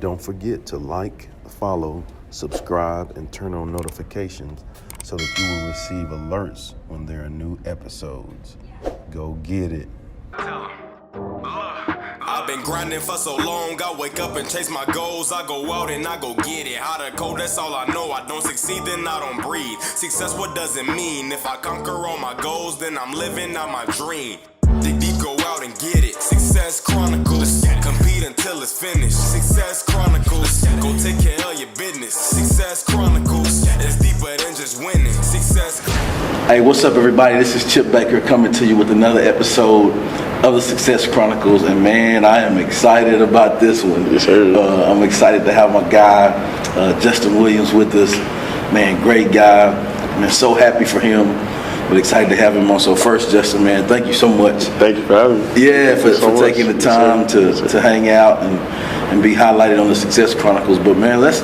Don't forget to like, follow, subscribe, and turn on notifications so that you will receive alerts when there are new episodes. Go get it. I've been grinding for so long, I wake up and chase my goals. I go out and I go get it. Hot or cold, that's all I know. I don't succeed, then I don't breathe. Success, what does it mean? If I conquer all my goals, then I'm living out my dream. Dig deep, go out and get it. Success Chronicles, compete until it's finished. Success Chronicles, go take care of your business. Success Chronicles, it's deeper than just winning. Success. Hey, what's up, everybody? This is Chip Baker coming to you with another episode of the Success Chronicles, and man, I am excited about this one. Yes, sir. I'm excited to have my guy, Justin Williams, with us. Man, great guy. I'm so happy for him, but excited to have him on. So first, Justin, man, thank you so much. Thank you for having me. Yeah, for taking the time to hang out and be highlighted on the Success Chronicles. But man, let's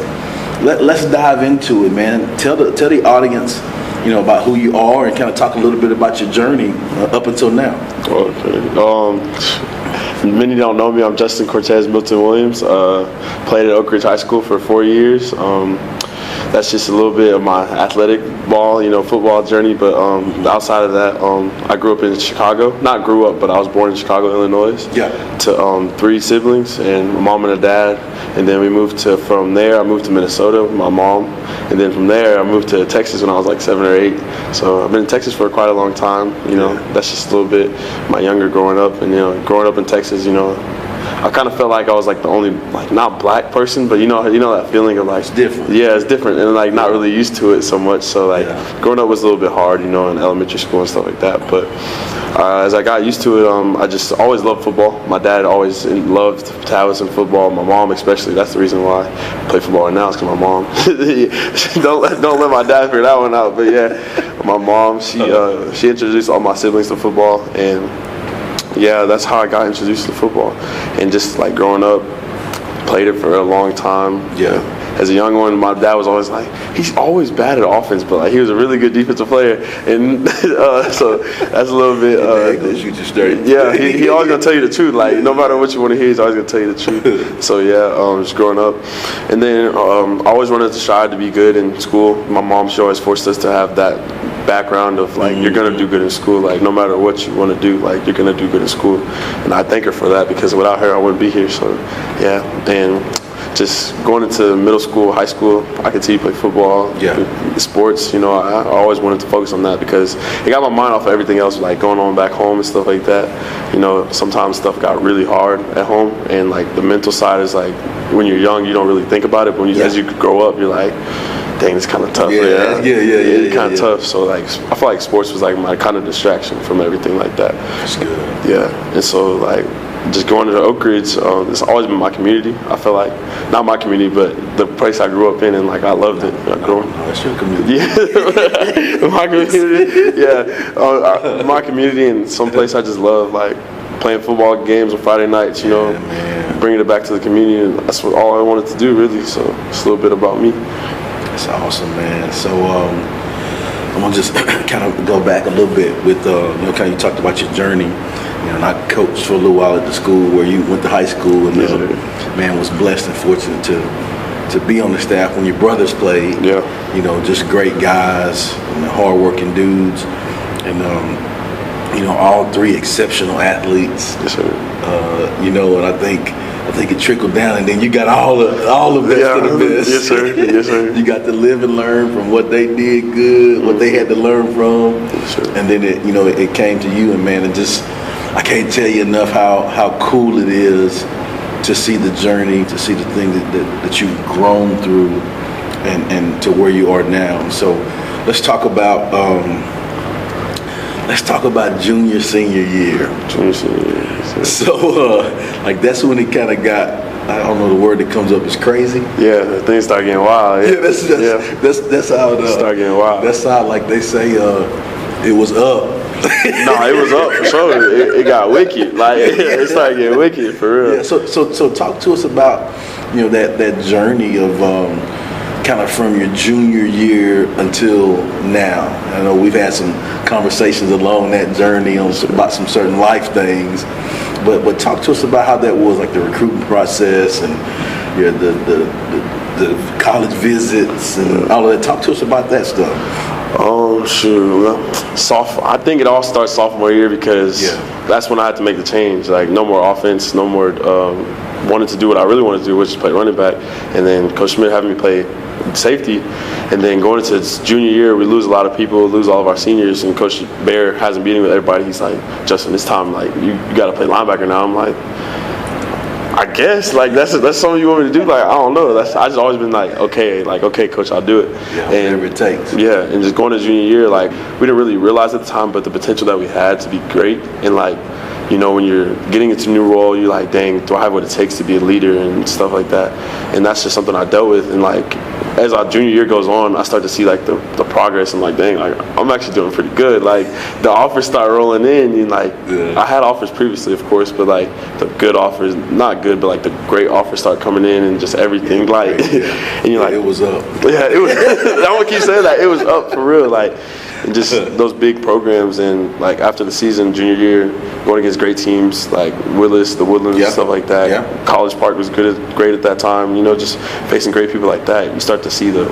dive into it, man. Tell the audience, about who you are and kind of talk a little bit about your journey up until now. Okay. Many don't know me. I'm Justin Cortez Milton Williams. Played at Oak Ridge High School for 4 years. That's just a little bit of my athletic football journey. But outside of that, I grew up in Chicago. Not grew up, but I was born in Chicago, Illinois. Yeah. To 3 siblings and a mom and a dad. And then from there, I moved to Minnesota with my mom. And then from there, I moved to Texas when I was like 7 or 8. So I've been in Texas for quite a long time. That's just a little bit my younger growing up. And, growing up in Texas, I kind of felt like I was like the only not black person, but you know that feeling of like it's different. Yeah, it's different, and not really used to it so much. So growing up was a little bit hard, in elementary school and stuff like that. But as I got used to it, I just always loved football. My dad always loved to have us in football. My mom especially. That's the reason why I play football right now. Is because my mom. don't let my dad figure that one out. But yeah, my mom she introduced all my siblings to football, and yeah, that's how I got introduced to football. And just growing up, played it for a long time. Yeah. As a young one, my dad was always like, he's always bad at offense, but he was a really good defensive player. And so that's a little bit. Yeah, he always gonna tell you the truth. No matter what you want to hear, he's always gonna tell you the truth. So yeah, just growing up, and then I always wanted to strive to be good in school. My mom, she always forced us to have that background of you're gonna do good in school. No matter what you want to do, you're gonna do good in school. And I thank her for that, because without her, I wouldn't be here. So yeah, and just going into middle school, high school, I continued to play football, sports. I always wanted to focus on that because it got my mind off of everything else, going on back home and stuff like that. Sometimes stuff got really hard at home, and the mental side is when you're young, you don't really think about it, but as you grow up, you're like, dang, it's kind of tough. Yeah, kind of tough. So I feel like sports was my kind of distraction from everything like that. That's good. Yeah, and so just going to Oak Ridge, it's always been my community. I feel not my community, but the place I grew up in, and I loved it. That's your community. Yeah, my community. Yeah, my community, and some place I just love, playing football games on Friday nights. Bringing it back to the community, and that's all I wanted to do, really. So it's a little bit about me. That's awesome, man. So I'm gonna just kind of go back a little bit with you talked about your journey. And I coached for a little while at the school where you went to high school, and man, was blessed and fortunate to be on the staff when your brothers played. Yeah. Just great guys and hardworking dudes, and all 3 exceptional athletes. Yes, sir. And I think it trickled down, and then you got all the best of the best. Yes, sir. Yes, sir. You got to live and learn from what they did good, what they had to learn from, and then it came to you, and man, I can't tell you enough how cool it is to see the journey, to see the things that you've grown through, and to where you are now. And so let's talk about junior senior year. Junior senior year. So that's when it kind of got, I don't know the word that comes up, is crazy. Yeah, things start getting wild. Yeah, that's how it start getting wild. That's how they say it was up. No, it was up for sure. It got wicked. It started getting wicked for real. Yeah. So talk to us about that journey of kind of from your junior year until now? I know we've had some conversations along that journey about some certain life things, but talk to us about how that was, like the recruiting process and the college visits and all of that. Talk to us about that stuff. Shoot. I think it all starts sophomore year because that's when I had to make the change. Like, no more offense, no more wanted to do what I really wanted to do, which is play running back. And then Coach Schmidt having me play safety. And then going into his junior year, we lose a lot of people, lose all of our seniors. And Coach Bear has a meeting with everybody. He's like, Justin, it's time. Like, you got to play linebacker now. I'm like, I guess, like, that's something you want me to do. Like, I don't know. I just always been like, okay, coach, I'll do it. Yeah, whatever it takes. Yeah, and just going to junior year, like, we didn't really realize at the time, but the potential that we had to be great. And, like, you know, when you're getting into a new role, you're like, dang, do I have what it takes to be a leader and stuff like that? And that's just something I dealt with. And, like, as our junior year goes on, I start to see, like, the progress. And, like, dang, like, I'm actually doing pretty good. Like, the offers start rolling in. And, like, I had offers previously, of course, but, like, the good offers, not good, but, like, the great offers start coming in and just everything. Like, and you're like, it was up. Yeah, it was. I want to keep saying that. It was up for real. Like, and just those big programs. And, like, after the season, junior year, going against great teams like Willis, the Woodlands, and stuff like that. Yeah. College Park was great at that time. You know, just facing great people like that, you start to see the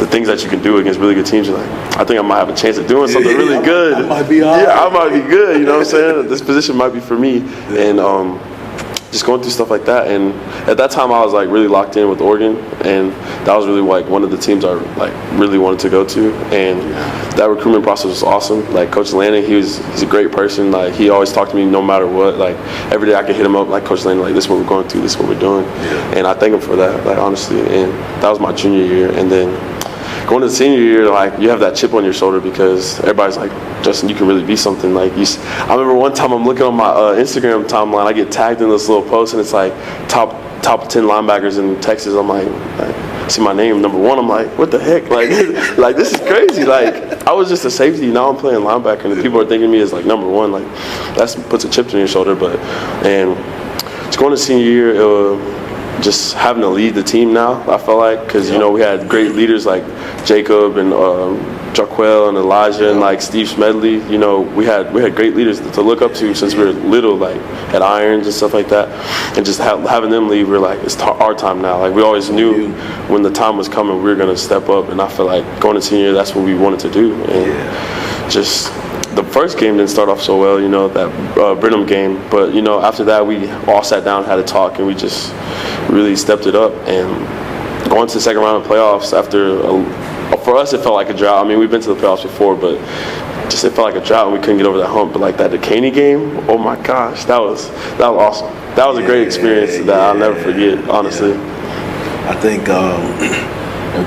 things that you can do against really good teams. You're like, I think I might have a chance of doing something really good. I might be all right. Yeah, I might be good. You know what I'm saying? This position might be for me. And just going through stuff like that. And at that time, I was like really locked in with Oregon, and that was really like one of the teams I like really wanted to go to. And that recruitment process was awesome. Like Coach Lanning, he's a great person. Like he always talked to me no matter what. Like every day I could hit him up, like Coach Lanning, like this is what we're going through, this is what we're doing. And I thank him for that, like honestly. And that was my junior year. And then going to the senior year, like you have that chip on your shoulder because everybody's like, Justin, you can really be something. Like I remember one time I'm looking on my Instagram timeline, I get tagged in this little post, and it's like top 10 linebackers in Texas. I'm like see my name number 1. I'm like, what the heck? Like this is crazy. Like I was just a safety. Now I'm playing linebacker, and people are thinking of me as like number 1. Like that puts a chip on your shoulder. And just going to senior year. Just having to lead the team now, I felt like, because you know we had great leaders like Jacob and Jaquel and Elijah and like Steve Smedley. You know, we had great leaders to look up to since we were little, like at Irons and stuff like that. And just having them lead, we're like, it's our time now. Like we always knew when the time was coming, we were gonna step up. And I feel like going to senior year, that's what we wanted to do. And just. The first game didn't start off so well, you know, that Brenham game. But, you know, after that, we all sat down, had a talk, and we just really stepped it up. And going to the second round of playoffs for us, it felt like a drought. I mean, we've been to the playoffs before, but just it felt like a drought, and we couldn't get over that hump. But, like, that Decaney game, oh, my gosh, that was awesome. That was a great experience that I'll never forget, honestly. I think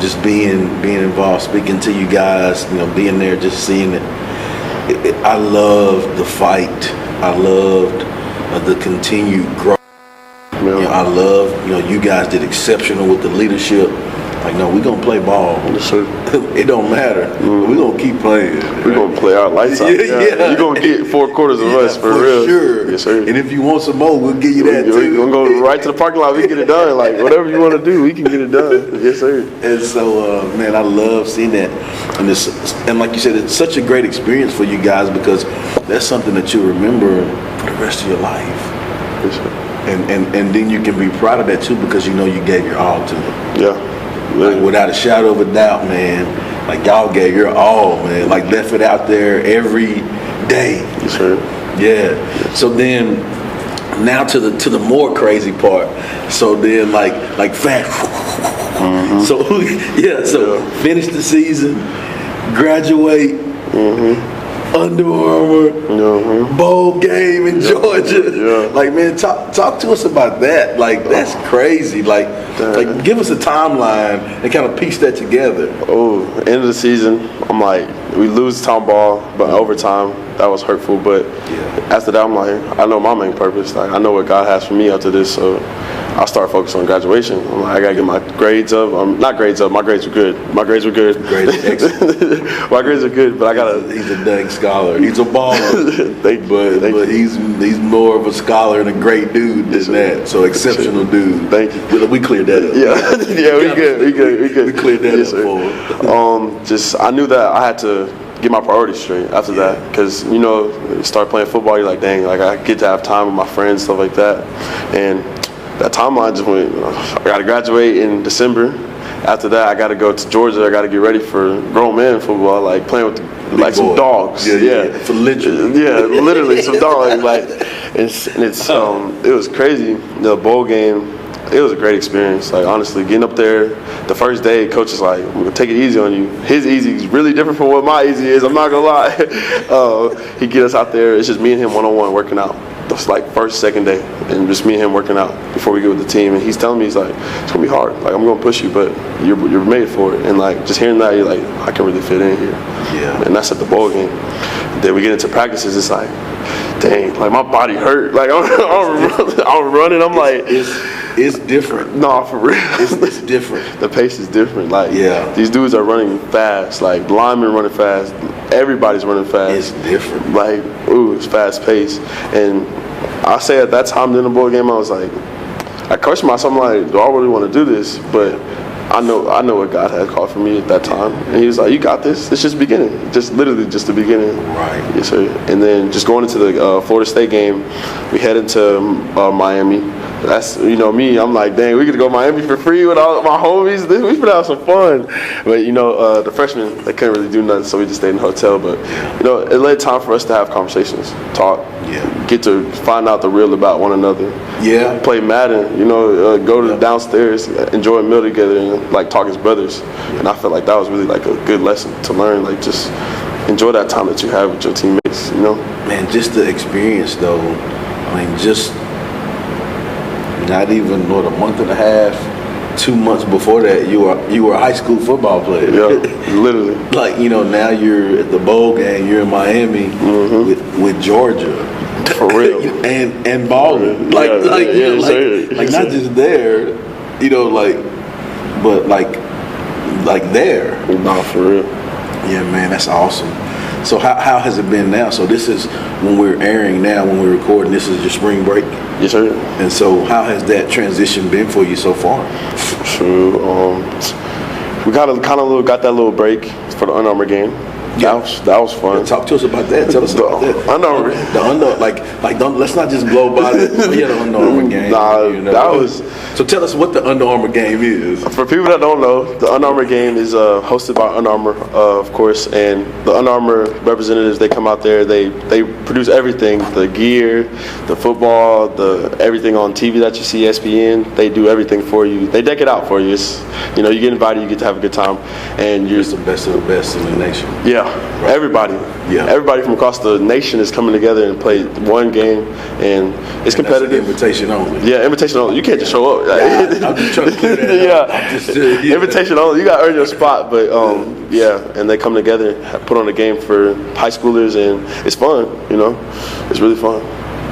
just being involved, speaking to you guys, you know, being there, just seeing it. I loved the fight. I loved the continued growth. You know, I love, you guys did exceptional with the leadership. Like, no, we're going to play ball. It don't matter. We're going to keep playing. We're going to play our lights out. You're going to get 4 quarters of us for real. Sure. Yes, sir. And if you want some more, we'll give you that too. We're going to go right to the parking lot. We can get it done. Like, whatever you want to do, we can get it done. Yes, sir. And so, man, I love seeing that. And like you said, it's such a great experience for you guys because that's something that you'll remember for the rest of your life. Yes, sir. And then you can be proud of that too because you know you gave your all to them. Yeah. Like, without a shadow of a doubt, man, like y'all gave your all, man. Like left it out there every day. Yes, sir. Yeah. So then, now to the more crazy part. So then, like fast. So finish the season, graduate. Under Armour, bowl game in Georgia. Like, man, talk to us about that. Like, that's crazy. Like give us a timeline and kind of piece that together. End of the season, I'm like, we lose town ball, but overtime, that was hurtful. But after that, I'm like, I know my main purpose. Like, I know what God has for me after this. So I start focusing on graduation. I'm like, I gotta get my grades up. Not grades up. My grades were good. Grades excellent. My grades are good, but I gotta. He's a dang scholar. He's a baller. but he's more of a scholar and a great dude than that. So exceptional dude. Thank you. We cleared that up. Yeah, we good. We cleared that up for him. Just I knew that I had to get my priorities straight after that, because you start playing football, you're like, dang, like I get to have time with my friends, stuff like that, and that timeline just went. I got to graduate in December. After that, I got to go to Georgia. I got to get ready for grown man football, like playing with some dogs. Yeah. For literally. Yeah, literally some dogs. Like, it was crazy. The bowl game. It was a great experience. Like, honestly, getting up there, the first day, coach is like, "I'm gonna take it easy on you." His easy is really different from what my easy is. I'm not gonna lie. He get us out there. It's just me and him one-on-one working out. That's like first, second day, and just me and him working out before we get with the team. And he's telling me, he's like, "It's gonna be hard. Like, I'm gonna push you, but you're made for it." And like, just hearing that, you're like, I can really fit in here. Yeah. And that's at the bowl game. Then we get into practices. It's like, dang, like my body hurt. Like I'm running. I'm like, it's different. No, for real. It's different. The pace is different. Like, these dudes are running fast. Like, the linemen running fast. Everybody's running fast. It's different. Like, it's fast paced. And I say at that time in the bowl game, I was like, I questioned myself. I'm like, do I really want to do this? But I know what God had called for me at that time. And he was like, you got this. It's just beginning. Just literally just the beginning. Right. Yes, sir. And then just going into the Florida State game, we head into Miami. That's, me, I'm like, dang, we could go to Miami for free with all my homies. We could have some fun. But, the freshmen, they couldn't really do nothing, so we just stayed in the hotel. But, it led time for us to have conversations, talk, get to find out the real about one another. Yeah. Play Madden, go to downstairs, enjoy a meal together, and, like, talk as brothers. And I felt like that was really, like, a good lesson to learn. Like, just enjoy that time that you have with your teammates, Man, just the experience, though. I mean, just not even a month and a half, 2 months before that, you were a high school football player. Yeah, literally. Like, now you're at the bowl game, you're in Miami with Georgia. For real. and balling. Like not just there, but like there. No, for real. Yeah, man, that's awesome. So how has it been now? So this is when we're airing now, when we're recording, this is your spring break? Yes, sir. And so how has that transition been for you so far? So, we got that little break for the Under Armour game. Yeah. That was fun. Yeah, talk to us about that. Tell us about that. Under Armour. Don't let's not just blow by the Under Armour game. That was. So tell us what the Under Armour game is. For people that don't know, the Under Armour game is hosted by Under Armour, of course, and the Under Armour representatives, they come out there, they produce everything, the gear, the football, the everything on TV that you see, ESPN, they do everything for you. They deck it out for you. It's, you get invited, you get to have a good time, and you're the best of the best in the nation. Yeah, everybody. Yeah, everybody from across the nation is coming together and play one game, and it's competitive. That's invitation only. Yeah, invitation only. You can't just show up. I'm just trying to clear that up. Invitation only. You got to earn your spot, but and they come together, put on a game for high schoolers, and it's fun. It's really fun.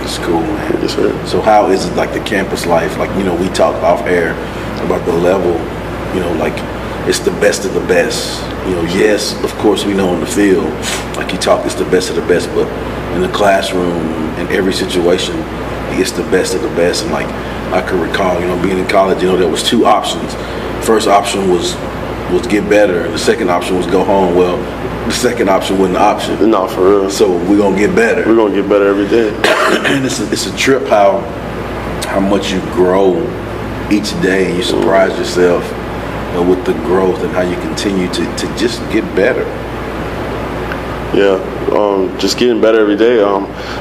It's cool, man. Yes, sir. So how is it like the campus life? Like we talked off air about the level. It's the best of the best. Yes, of course we know on the field, like you talk, it's the best of the best, but in the classroom, in every situation, it's the best of the best. And like I can recall, being in college, there was two options. First option was get better, and the second option was go home. Well, the second option wasn't an option. No, for real. So we're gonna get better. We're gonna get better every day. And it's a trip how much you grow each day, and you surprise yourself with the growth and how you continue to just get better. Yeah, just getting better every day.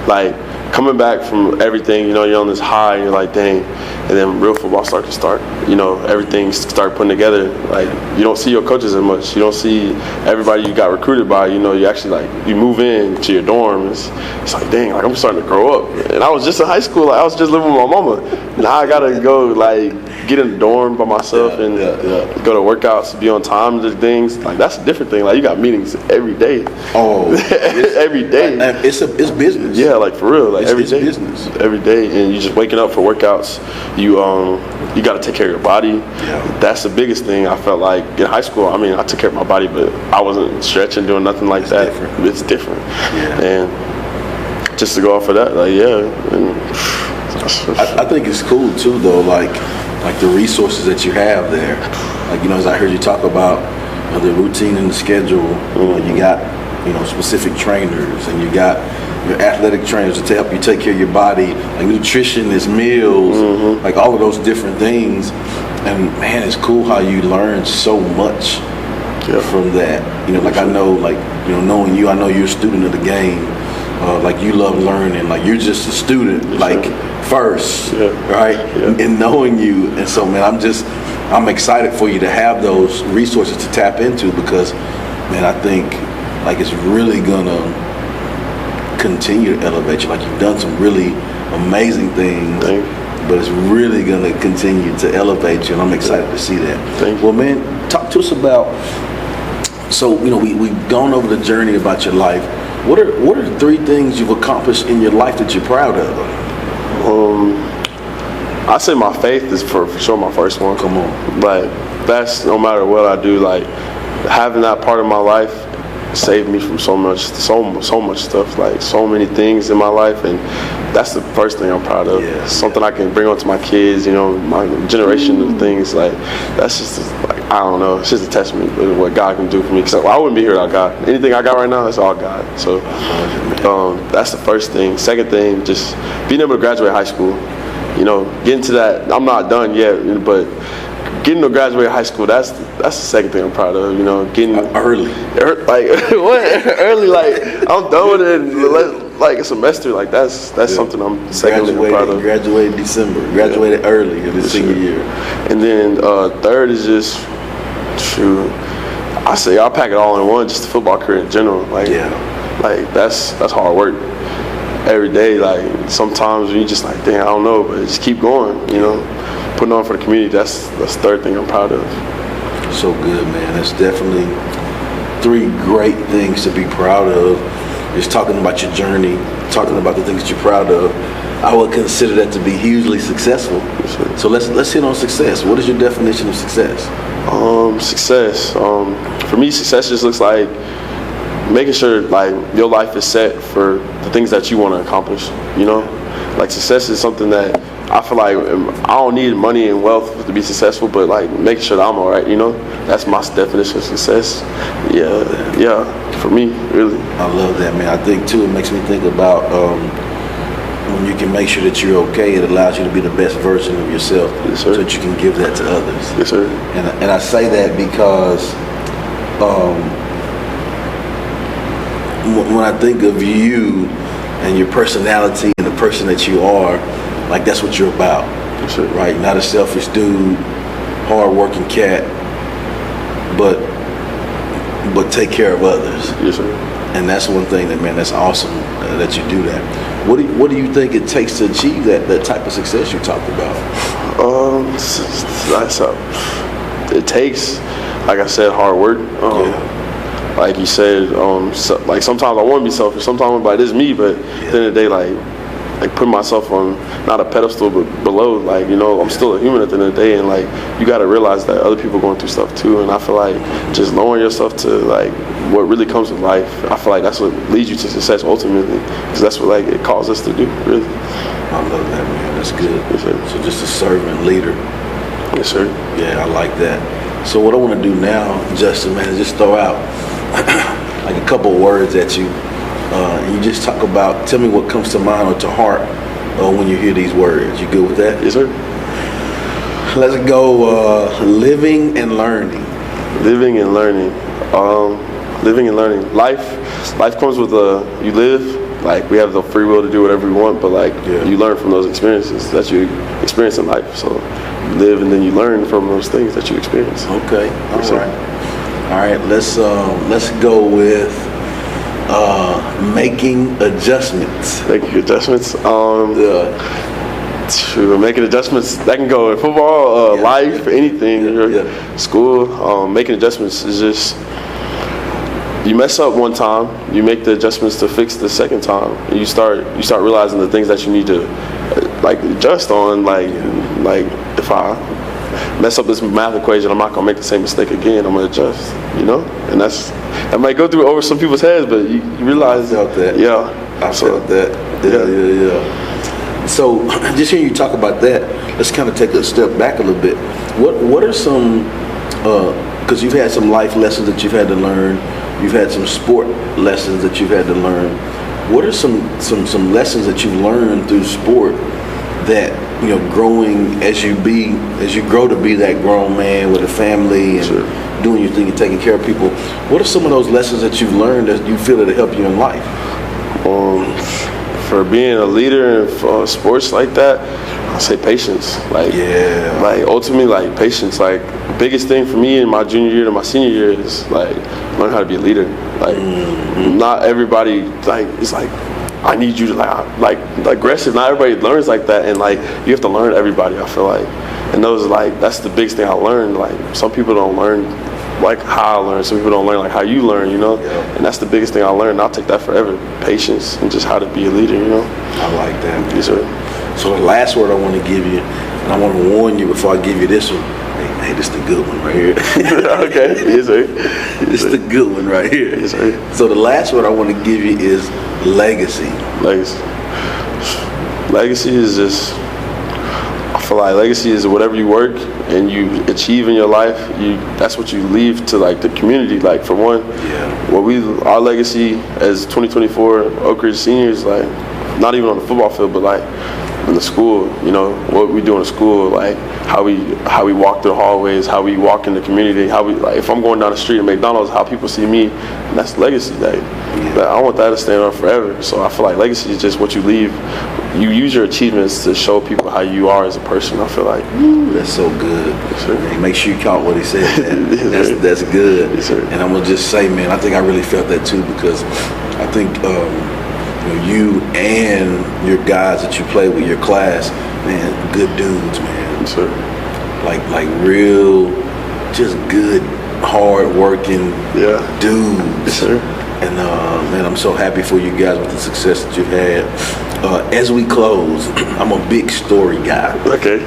Like coming back from everything, you know, you're on this high, and you're like, dang, and then real football starts to start. You know, everything start putting together. Like, you don't see your coaches as much. You don't see everybody you got recruited by. You know, you actually, like, you move in to your dorm. It's like, dang, like, I'm starting to grow up. And I was just in high school. Like, I was just living with my mama. Now I got to go, like, get in the dorm by myself and go to workouts, be on time to things. Like, that's a different thing. Like, you got meetings every day. Oh. Every day. It's business. Yeah, like, for real. Like, every day. Business. Every day. And you just waking up for workouts. You got to take care of your body. Yeah. That's the biggest thing. I felt like in high school, I mean, I took care of my body, but I wasn't stretching, doing nothing like that. Different. It's different. Yeah. And just to go off of that, like, yeah. And I think it's cool too, though, like the resources that you have there. Like, you know, as I heard you talk about the routine and the schedule, you know, you got, you know, specific trainers, and you got your athletic trainers to help you take care of your body, like nutritionist, meals, like all of those different things. And man, it's cool how you learn so much from that. You know, like I know, like, you know, knowing you, I know you're a student of the game. Like, you love learning. Like, you're just a student, like, first, right? And knowing you. And so, man, I'm excited for you to have those resources to tap into, because, man, I think, like, it's really gonna continue to elevate you. Like, you've done some really amazing things, but it's really gonna continue to elevate you, and I'm excited to see that. Well, man, talk to us about, so, you know, we've gone over the journey about your life. What are 3 things you've accomplished in your life that you're proud of? I say my faith is for sure my first one. Come on. Like, that's, no matter what I do, like, having that part of my life saved me from so much stuff, like so many things in my life, and that's the first thing I'm proud of. Yeah. Something I can bring on to my kids, you know, my generation of things. Like, that's just, like, I don't know, it's just a testament of what God can do for me, because I wouldn't be here without God. Anything I got right now, it's all God. So that's the first thing. Second thing, just being able to graduate high school, you know, getting to that. I'm not done yet, but getting to graduate high school, that's the second thing I'm proud of. You know, getting early. Like, what? Early, like, I'm done with it in, like, a semester. Like, that's something I'm secondly proud of. Graduated December. Graduated early in the senior year. And then third is just, shoot, I say I'll pack it all in one. Just the football career in general. Like, like, that's hard work every day. Like, sometimes you just like, dang, I don't know, but just keep going. You know, putting on for the community. That's the third thing I'm proud of. So good, man. That's definitely 3 great things to be proud of. Just talking about your journey, talking about the things that you're proud of. I would consider that to be hugely successful. So let's hit on success. What is your definition of success? Success. For me, success just looks like making sure, like, your life is set for the things that you want to accomplish. You know, like, success is something that I feel like I don't need money and wealth to be successful, but, like, making sure that I'm all right. You know, that's my definition of success. Yeah, for me, really. I love that, man. I think too, it makes me think about when you can make sure that you're okay, it allows you to be the best version of yourself, so that you can give that to others. Yes, sir. And I say that because when I think of you and your personality and the person that you are, like, that's what you're about. Yes, sir. Right? Not a selfish dude, hard-working cat, but take care of others. Yes, sir. And that's one thing that, man, that's awesome that you do that. What do you think it takes to achieve that type of success you talked about? It takes, like I said, hard work. Like you said, like, sometimes I want to be selfish. Sometimes I'm like, this is me, but at the end of the day, like putting myself on not a pedestal but below, like, you know, I'm still a human at the end of the day, and, like, you got to realize that other people are going through stuff too. And I feel like just lowering yourself to, like, what really comes with life, I feel like that's what leads you to success ultimately, because that's what, like, it calls us to do, really. I love that, man. That's good. Yes, sir. So just a servant leader. Yes, sir. Yeah, I like that. So what I want to do now, Justin, man, is just throw out like a couple of words at you. And you just talk about, tell me what comes to mind or to heart when you hear these words. You good with that? Yes, sir. Let's go living and learning. Living and learning. Living and learning. Life comes with you live, Like, we have the free will to do whatever we want, but like you learn from those experiences that you experience in life. So you live and then you learn from those things that you experience. Okay, all right. Let's go with making adjustments. Making adjustments. Making adjustments, that can go in football, life, anything, school. Making adjustments is just, you mess up one time, you make the adjustments to fix the second time, and you start realizing the things that you need to like adjust on. Like if I mess up this math equation, I'm not gonna make the same mistake again. I'm gonna adjust, and that might go through over some people's heads, but you realize I felt that. I felt that. Yeah. So, just hearing you talk about that, let's kind of take a step back a little bit. What are some, because you've had some life lessons that you've had to learn, you've had some sport lessons that you've had to learn. What are some lessons that you've learned through sport that, growing as you grow to be that grown man with a family and doing your thing and taking care of people, what are some of those lessons that you've learned that you feel that help you in life? For being a leader in sports like that, I say patience. Like ultimately, like patience. Like the biggest thing for me in my junior year to my senior year is like learn how to be a leader. Like not everybody it's like I need you to like aggressive. Not everybody learns like that, and like you have to learn everybody. I feel like, and that's the biggest thing I learned. Like some people don't learn like how I learned. Some people don't learn like how you learn, and that's the biggest thing I learned. I'll take that forever. Patience and just how to be a leader, I like that. Yes, sir. So the last word I want to give you, and I want to warn you before I give you this one. Hey, this is the good one right here. Okay, yes, sir. This is the good one right here. Yes, sir. So the last word I want to give you is legacy. Legacy is just, I feel like legacy is whatever you work and you achieve in your life, that's what you leave to like the community. Like for one, our legacy as 2024 Oak Ridge seniors, like not even on the football field, but like in the school, what we do in the school, like how we walk through the hallways, how we walk in the community, how we, like if I'm going down the street at McDonald's, how people see me, and that's legacy. Like I want that to stand on forever. So I feel like legacy is just what you leave. You use your achievements to show people how you are as a person. I feel like that's so good. Man, make sure you caught what he said. Man. that's good. Yes, sir. And I'm gonna just say, man, I think I really felt that too, because I think you and your guys that you play with, your class, man, good dudes, man. Yes, sir. Like real, just good, hard working dudes. Yes, sir. And man, I'm so happy for you guys with the success that you've had. As we close, I'm a big story guy. Okay.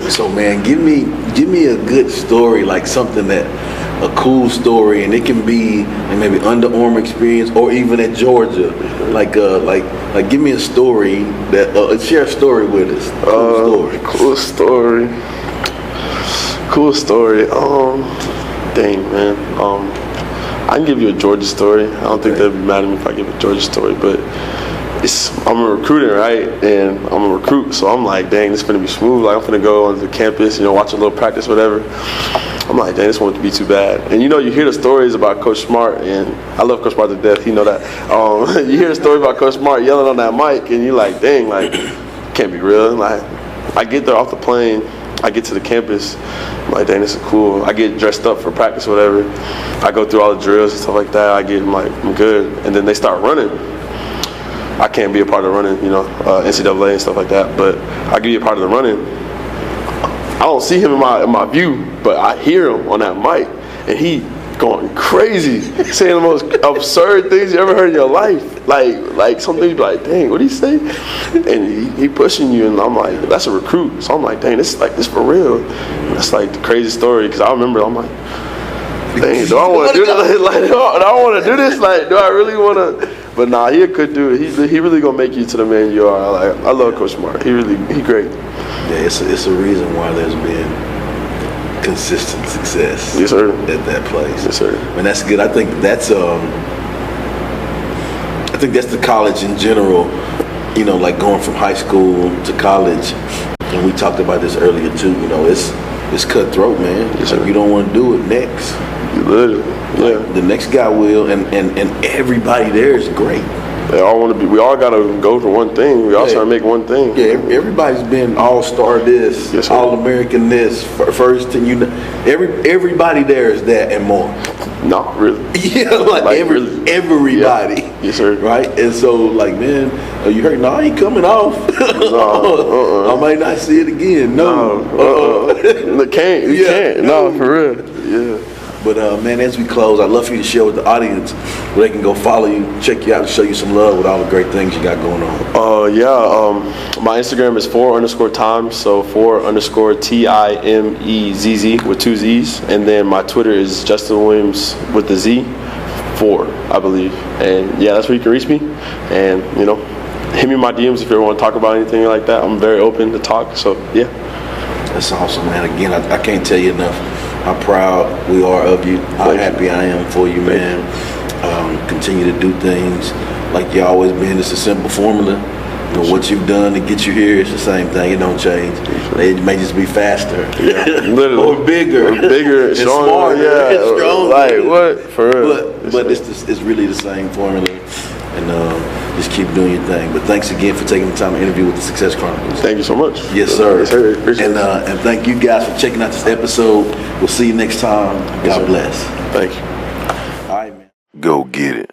So man, give me a good story, like something a cool story, and it can be maybe Under Armour experience or even at Georgia. Like give me a story that share a story with us. Cool story. Dang, man. I can give you a Georgia story. I don't think they'd be mad at me if I give a Georgia story, but I'm a recruiter, right? And I'm a recruit, so I'm like, dang, this is gonna be smooth. Like I'm gonna go onto the campus, watch a little practice, whatever. I'm like, dang, this won't be too bad. And you hear the stories about Coach Smart, and I love Coach Smart to death. You know that. You hear the story about Coach Smart yelling on that mic, and you're like, dang, like, can't be real. Like, I get there off the plane, I get to the campus, I'm like, dang, this is cool. I get dressed up for practice, whatever. I go through all the drills and stuff like that. I'm like, I'm good. And then they start running. I can't be a part of the running, NCAA and stuff like that, but I can be a part of the running. I don't see him in my view, but I hear him on that mic, and he going crazy, saying the most absurd things you ever heard in your life. Like something you be like, dang, what did he say? And he pushing you, and I'm like, that's a recruit. So I'm like, dang, this for real. And that's like the crazy story, because I remember, I'm like, dang, do I want to do this? Like, do I want to do this? Like, do I really want to? But nah, he a good dude. He really gonna make you to the man you are. Like, I love Coach Smart. He great. Yeah, it's a reason why there's been consistent success. Yes, sir. At that place. Yes, sir. And that's good. I think that's the college in general. Like going from high school to college, and we talked about this earlier too. It's cutthroat, man. Yes, like you don't want to do it next. You literally. Yeah. The next guy will, and everybody there is great. They all want to be. We all got to go for one thing. We all trying to make one thing. Yeah, everybody's been all-star this, yes, all-American this, first team. Everybody there is that and more. No, really. Yeah, really. Everybody. Yeah. Yes, sir. Right? And so, like, man, you heard? No, I ain't coming off. I might not see it again. No. You can't. No, for real. Yeah. But, man, as we close, I'd love for you to share with the audience where they can go follow you, check you out, and show you some love with all the great things you got going on. My Instagram is 4_times, so 4_TIMEZZ with 2 Z's. And then my Twitter is Justin Williams with the Z, 4, I believe. And, yeah, that's where you can reach me. And, hit me in my DMs if you ever want to talk about anything like that. I'm very open to talk, so, yeah. That's awesome, man. Again, I can't tell you enough how proud we are of you, how happy I am for you, man. Continue to do things like you always been. It's a simple formula. What you've done to get you here, it's the same thing. It don't change. It may just be faster, literally, or bigger, and stronger, smarter, and stronger. Like what? For real. But it's really the same formula. And just keep doing your thing. But thanks again for taking the time to interview with the Success Chronicles. Thank you so much. Yes, sir. Yes, sir. Appreciate it. And thank you guys for checking out this episode. We'll see you next time. God bless. Thank you. All right, man. Go get it.